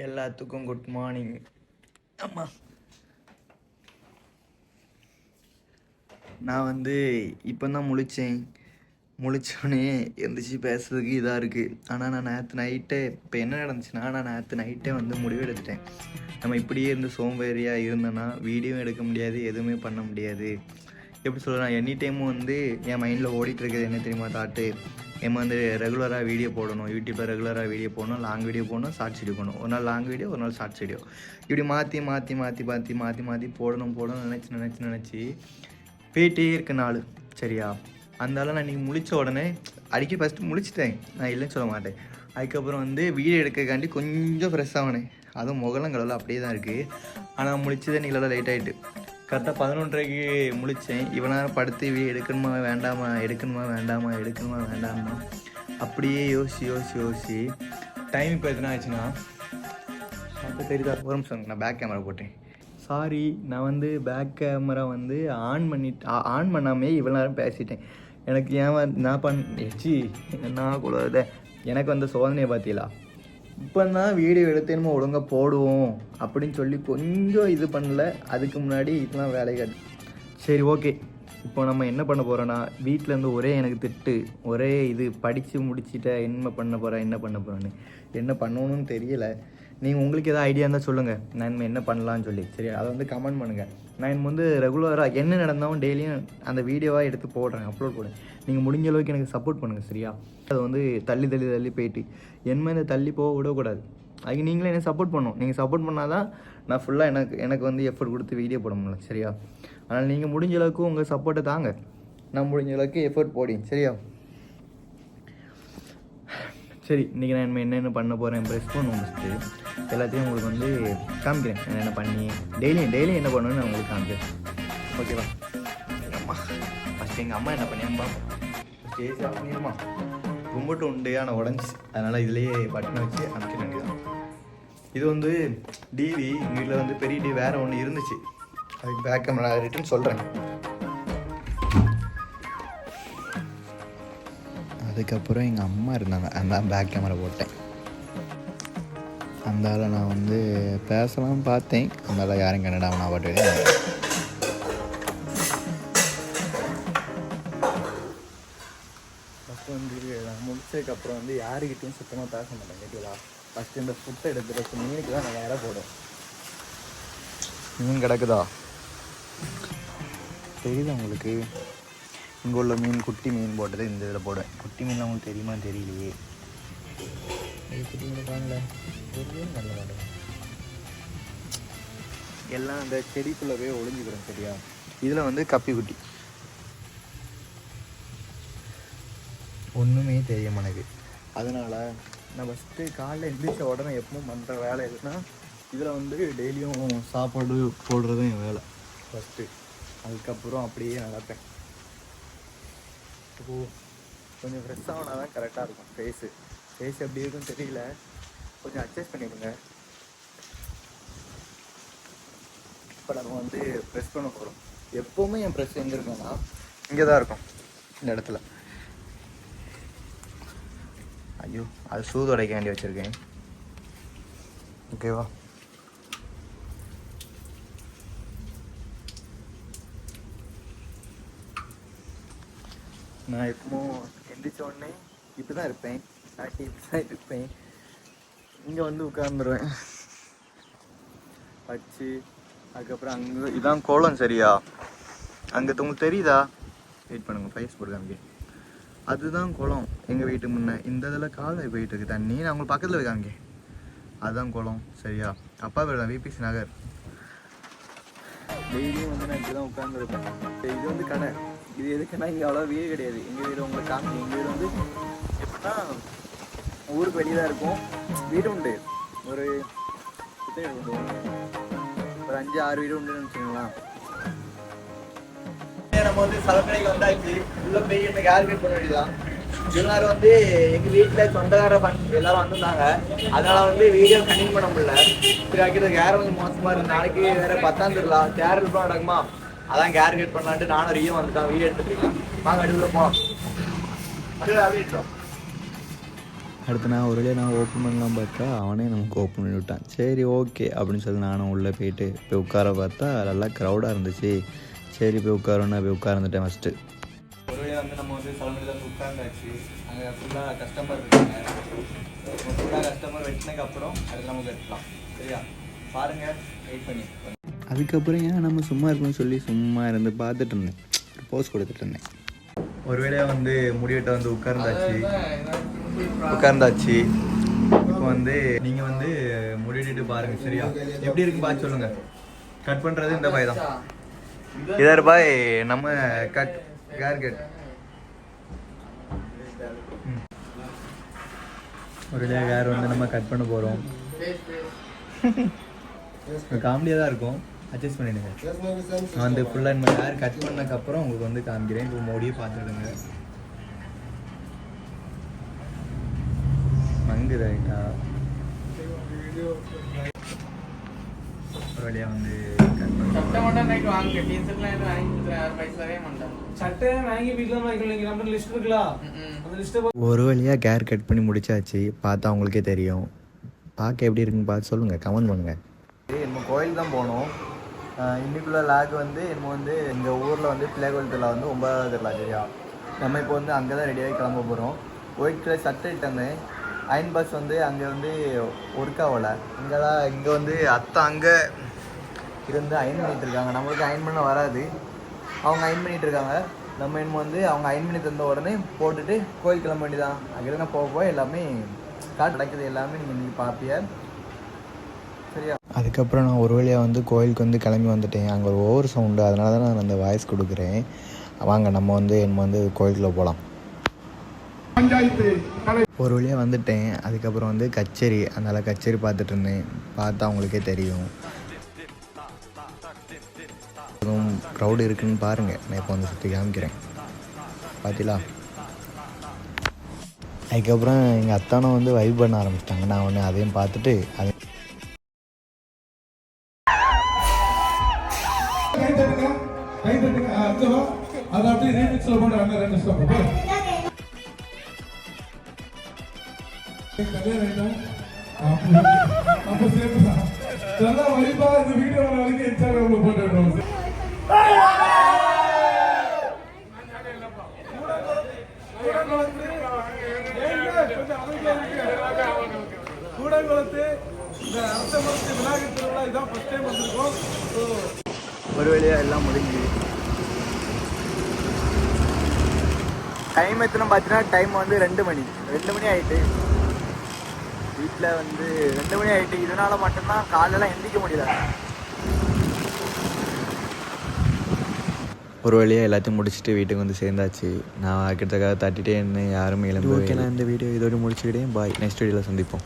எல்லாத்துக்கும் good morning. அம்மா, நான் இப்போ தான் முழிச்சோடனே எந்திரிச்சு பேசுறதுக்கு இதாக இருக்குது. ஆனால் நான் நேற்று நைட்டே இப்போ என்ன நடந்துச்சுன்னா, நான் நேற்று நைட்டே முடிவெடுத்துட்டேன். நம்ம இப்படியே இருந்து சோம்பேறியாக இருந்தோன்னா வீடியோ எடுக்க முடியாது, எதுவுமே பண்ண முடியாது. எப்படி சொல்கிறேன், எனி டைமும் என் மைண்டில் ஓடிட்டு இருக்குது என்ன தெரியுமா தாட்டு, ரெகுலராக வீடியோ போடணும், யூடியூப்பில் ரெகுலராக வீடியோ போடணும், லாங் வீடியோ போடணும், ஷார்ட்ஸ் வீடியோ போடணும், ஒரு நாள் லாங் வீடியோ, ஒரு நாள் ஷார்ட்ஸ் வீடியோ, இப்படி மாற்றி போடணும்னு நினச்சி போயிட்டே இருக்க நாள். சரியா, அந்தால நான் இன்றைக்கி முழித்த உடனே அடிக்கடி ஃபஸ்ட்டு முழிச்சிட்டேன், நான் இல்லைன்னு சொல்ல மாட்டேன். அதுக்கப்புறம் வீடியோ எடுக்கிறக்காண்டி கொஞ்சம் ஃப்ரெஷ் ஆகினேன். அதுவும் முகலங்கடல அப்படியே தான் இருக்குது. ஆனால் முழிச்சதே நீங்களெல்லாம் லேட் ஆகிட்டு கரெக்டாக 11:30க்கு முழித்தேன். இவனாக படுத்து எடுக்கணுமா வேண்டாமா அப்படியே யோசி டைம் இப்போ எத்தனை ஆச்சுன்னா, அப்போ தெரியுதா, ஒரு நிமிஷம் நான் பேக் கேமரா போட்டேன். சாரி, நான் பேக் கேமரா ஆன் பண்ணாமே இவ்வளோ நேரம் பேசிட்டேன். எனக்கு நான் கூட எனக்கு சோதனையை பார்த்தீங்களா, இப்போ தான் வீடியோ எடுத்தேனுமோ ஒழுங்காக போடுவோம் அப்படின்னு சொல்லி கொஞ்சம் இது பண்ணல. அதுக்கு முன்னாடி இதெல்லாம் வேலைகள். சரி, ஓகே. இப்போ நம்ம என்ன பண்ண போகிறோன்னா, வீட்டிலேருந்து ஒரே எனக்கு திட்டு, ஒரே இது படித்து முடிச்சுட்ட என்ன பண்ண போகிறேன்னு என்ன பண்ணணும்னு தெரியலை. நீங்கள் உங்களுக்கு எதாவது ஐடியா இருந்தால் சொல்லுங்கள், நான் என்ன பண்ணலான்னு சொல்லி. சரி, அதை கமெண்ட் பண்ணுங்கள். நான் ரெகுலராக என்ன நடந்தாலும் டெய்லியும் அந்த வீடியோவாக எடுத்து போடுறேன், அப்லோட் போடுறேன். நீங்கள் முடிஞ்ச அளவுக்கு எனக்கு சப்போர்ட் பண்ணுங்கள், சரியா? அது தள்ளி போயிட்டு என்ன தள்ளி போக விடக்கூடாது. அதுக்கு நீங்களே என்ன சப்போர்ட் பண்ணணும். நீங்கள் சப்போர்ட் பண்ணால் தான் நான் ஃபுல்லாக எனக்கு எஃபர்ட் கொடுத்து வீடியோ போட முடியல, சரியா? அதனால் நீங்கள் முடிஞ்ச அளவுக்கு உங்கள் சப்போர்ட்டை தாங்க, நான் முடிஞ்ச அளவுக்கு எஃபர்ட் போடிங்க, சரியா? சரி, இன்றைக்கி நான் என்னென்ன பண்ண போகிறேன் ப்ரெஸ் பண்ணுவோம். ஃபஸ்ட்டு எல்லாத்தையும் உங்களுக்கு காமிக்கிறேன், என்னென்ன பண்ணி டெய்லியும் என்ன பண்ணணும்னு நான் உங்களுக்கு காமிக்கிறேன், ஓகேவா? அம்மா, ஃபஸ்ட்டு எங்கள் அம்மா என்ன பண்ணியான்னு ஸ்டேஜ் ஆஃப் பண்ணிடுமா, கும்பிட்டு உண்டு ஆனால் உடஞ்சி, அதனால் இதுலேயே பட்டனை வச்சு அனுப்பிக்க வேண்டியதான். இது டிவி எங்கள் வீட்டில் பெரிய டிவி வேறு ஒன்று இருந்துச்சு, அதுக்கு பேக் கேமரா ரிட்டர்ன் சொல்கிறேன். அதுக்கப்புறம் எங்கள் அம்மா இருந்தாங்க, அந்த பேக் கேமரா போட்டேன். அந்தால நான் பேசலாம்னு பார்த்தேன், அந்தால யாரும் கன்னடா நான் பாட்டு ஃபஸ்ட்டு நான் முடிச்சதுக்கப்புறம் யாருக்கிட்டையும் சுத்தமாக பேச மாட்டேன், கேட்டீங்களா? ஃபஸ்ட்டு இந்த ஃபுட்டை எடுத்துகிட்டு மீனுக்கு தான் நான் வேற போடுவேன். மீன் கிடக்குதா தெரியுதா உங்களுக்கு? இங்கே உள்ள மீன் குட்டி மீன் போட்டது இந்த இதில் போடுவேன். குட்டி மீன்லாம் உங்களுக்கு தெரியுமா தெரியலையே. குட்டி மீன் வாங்கல, நல்ல மாட்டேன். எல்லாம் அந்த செடிக்குள்ளவே ஒளிஞ்சுக்கிறோம், சரியா? இதில் கப்பி குட்டி ஒன்றுமே தெரிய மாட்டேங்குது. அதனால் நான் ஃபஸ்ட்டு காலைல எழுந்திரிச்ச உடனே எப்பவும் பண்ணுற வேலை எதுனா, இதில் டெய்லியும் சாப்பாடு போடுறதும் என் வேலை ஃபஸ்ட்டு. அதுக்கப்புறம் அப்படியே நடப்பேன். இப்போ கொஞ்சம் ஃப்ரெஷ் ஆகினா தான் கரெக்டாக இருக்கும். ஃபேஸ் எப்படி இருக்குன்னு தெரியல, கொஞ்சம் அட்ஜஸ்ட் பண்ணிவிடுங்க. இப்போ நம்ம ப்ரெஸ் பண்ண போகிறோம். எப்போவுமே என் ப்ரெஸ் எங்கே இருக்குன்னா, இங்கே தான் இருக்கும், இந்த இடத்துல. ஐயோ, அது சூதுடைக்க வேண்டி வச்சுருக்கேன், ஓகேவா? நான் எப்பவும் எந்திரிச்ச உடனே இப்படி தான் இருப்பேன், இங்கே உட்காந்துருவேன் வச்சு. அதுக்கப்புறம் அங்கே இதான் கோலம், சரியா? அங்கே உங்களுக்கு தெரியுதா? வெயிட் பண்ணுங்கள், ஃபேஸ்புக் காமிக்க. அதுதான் குளம் எங்கள் வீட்டு முன்னே. இந்த இதில் கால்வாய் போயிட்டு இருக்குது தண்ணி, நான் உங்களுக்கு பக்கத்தில் காமிக்க. அதுதான் குளம், சரியா? அப்பா வீடு தான், விபிசி நகர். டெய்லியும் நான் இப்படி தான் உட்காந்துருப்பேன். இது கடை. இது எதுக்குன்னா, இங்கே அவ்வளோ வீடு கிடையாது. எங்கள் வீடு உங்களுக்கு காமிக்க. எங்கள் வீடு எப்படின்னா ஊருக்கு வெளியே தான் இருக்கும். வீடு உண்டு, ஒரு 5-6 வீடு உண்டுன்னு வச்சுக்கோங்களேன். நம்ம சலக்கடைக்கு வந்தாச்சு. உள்ள போய் எனக்கு ஹேர்கட் பண்ண வேண்டியதான். எல்லாரும் எங்கள் வீட்டில் சொந்தக்கார எல்லாரும் வந்திருந்தாங்க. அதனால் வீடியோ கண்டினியூ பண்ண முடியல. சரி, ஆக்கிட்டு ஹேர் கொஞ்சம் மோசமாக இருக்குது. நாளைக்கு வேறு 10ஆம் திருவிழா, தேர் நடக்குமா, அதான் ஹேர் கட் பண்ணலான்ட்டு நானும் ரீயும் வந்துட்டான். வீடியோ எடுத்துருக்கேன், வாங்க அடிவில் போகலாம். அப்படியே எடுத்தோம். அடுத்து நான் ஒரு வழியாக நான் ஓப்பன் பண்ணலாம் பார்த்தா அவனே நமக்கு ஓப்பன் பண்ணி விட்டான். சரி ஓகே அப்படின்னு சொல்லி நானும் உள்ளே போய் உட்கார பார்த்தா நல்லா க்ரௌடாக இருந்துச்சு. சரி போய் உட்கார்ந்துட்டேன் ஃபஸ்ட்டு. ஒரு வழியாக வந்து நம்ம வந்து சலமையில் வந்து உட்கார்ந்தாச்சு. அங்கே ஃபுல்லாக கஸ்டமர் இருக்காங்க. ஃபுல்லாக கஸ்டமர் வெட்டினதுக்கப்புறம் அடுத்து நமக்கு வெட்டலாம். சரியா பாருங்கள், வெயிட் பண்ணி. அதுக்கப்புறம் ஏன் நம்ம சும்மா இருக்கணும்னு சொல்லி சும்மா இருந்து பார்த்துட்டு இருந்தேன், போஸ் கொடுத்துட்டு இருந்தேன். ஒரு வேளையாக வந்து முடிவெட்ட வந்து உட்கார்ந்தாச்சு. இப்போ வந்து நீங்கள் வந்து முடிவெட்டு பாருங்கள். சரியா எப்படி இருக்குன்னு பார்த்து சொல்லுங்கள். கட் பண்ணுறது இந்த பாய் தான். இதர் பாய் நம்ம ஹேர் கட். ஒரு வேளையாக ஹேர் வந்து நம்ம கட் பண்ண போகிறோம். காமெடியாக தான் இருக்கும், அட்ஜஸ்ட் பண்ணிடுங்க. நான் வந்து ஃபுல்லாக இந்த ஹேர் கட் பண்ணதுக்கப்புறம் உங்களுக்கு வந்து காமிக்கிறேன். இப்போ மோடியே பார்த்துடுங்க. மங்கு ரைட்டா ஒரு வழியாக வந்து ஒரு வழியாக ஹேர் கட் பண்ணி முடிச்சாச்சு. பார்த்தா உங்களுக்கே தெரியும். பார்க்க எப்படி இருக்குன்னு பார்த்து சொல்லுங்கள், கமெண்ட் பண்ணுங்கள். நம்ம கோயில் தான் போனோம். இன்னைக்குள்ள லாக் வந்து நம்ம வந்து எங்கள் ஊரில் வந்து பிள்ளைகோயில் திருவிழா வந்து 9வது திருவிழா. சரியா நம்ம இப்போ வந்து அங்கே தான் ரெடியாகி கிளம்ப போகிறோம். ஒயிட் கலர் சட்டை இட்டேன். அயன் பாக்ஸ் வந்து அங்கே வந்து ஒர்க் ஆகலை. இங்கே வந்து அத்தை அங்கே இருந்து அயன் பண்ணிகிட்டு இருக்காங்க. நம்மளுக்கு அயன் பண்ண வராது, அவங்க அயன் பண்ணிகிட்டு இருக்காங்க. நம்ம என்ன வந்து அவங்க அயன் பண்ணி தந்த உடனே போட்டுட்டு கோயில் கிளம்ப வேண்டியதான். அங்கே போக எல்லாமே காட்டு நடக்குது, எல்லாமே நீங்கள் பார்ப்பிய. சரியா அதுக்கப்புறம் நான் ஒரு வழியாக வந்து கோயிலுக்கு வந்து கிளம்பி வந்துட்டேன். அங்கே ஒரு ஓவர் சவுண்டு, அதனால தான் நான் அந்த வாய்ஸ் கொடுக்குறேன். வாங்க நம்ம வந்து கோயிலுக்குள்ளே போகலாம். ஒரு வழியாக வந்துட்டேன். அதுக்கப்புறம் வந்து கச்சேரி, அதனால் கச்சேரி பார்த்துட்டு இருந்தேன். பார்த்தா அவங்களுக்கே தெரியும் க்ரௌடு இருக்குன்னு பாருங்கள். நான் இப்போ வந்து சுற்றி காமிக்கிறேன், பார்த்தீங்களா. அதுக்கப்புறம் எங்கள் அத்தானும் வந்து வைப் பண்ண ஆரம்பிச்சிட்டாங்க. நான் உடனே அதையும் பார்த்துட்டு ஒரு வழியாக எல்லாம் முடிஞ்சு. டைம் எத்தனை பார்த்தீங்கன்னா டைம் வந்து 2 மணி ஆகிட்டு. வீட்டில் வந்து 2 மணி ஆகிட்டு. இதனால் மட்டும்தான் காலையெல்லாம் எந்திரிக்க முடியல. ஒரு வழியாக எல்லாத்தையும் முடிச்சுட்டு வீட்டுக்கு வந்து சேர்ந்தாச்சு. நான் கிட்டத்தட்ட தட்டிகிட்டே இருந்தேன், யாருமே எழுந்து. ஓகே, நான் இந்த வீடியோ இதோடு முடிச்சுக்கிட்டேன். பாய், நெக்ஸ்ட் வீடியோவில் சந்திப்போம்.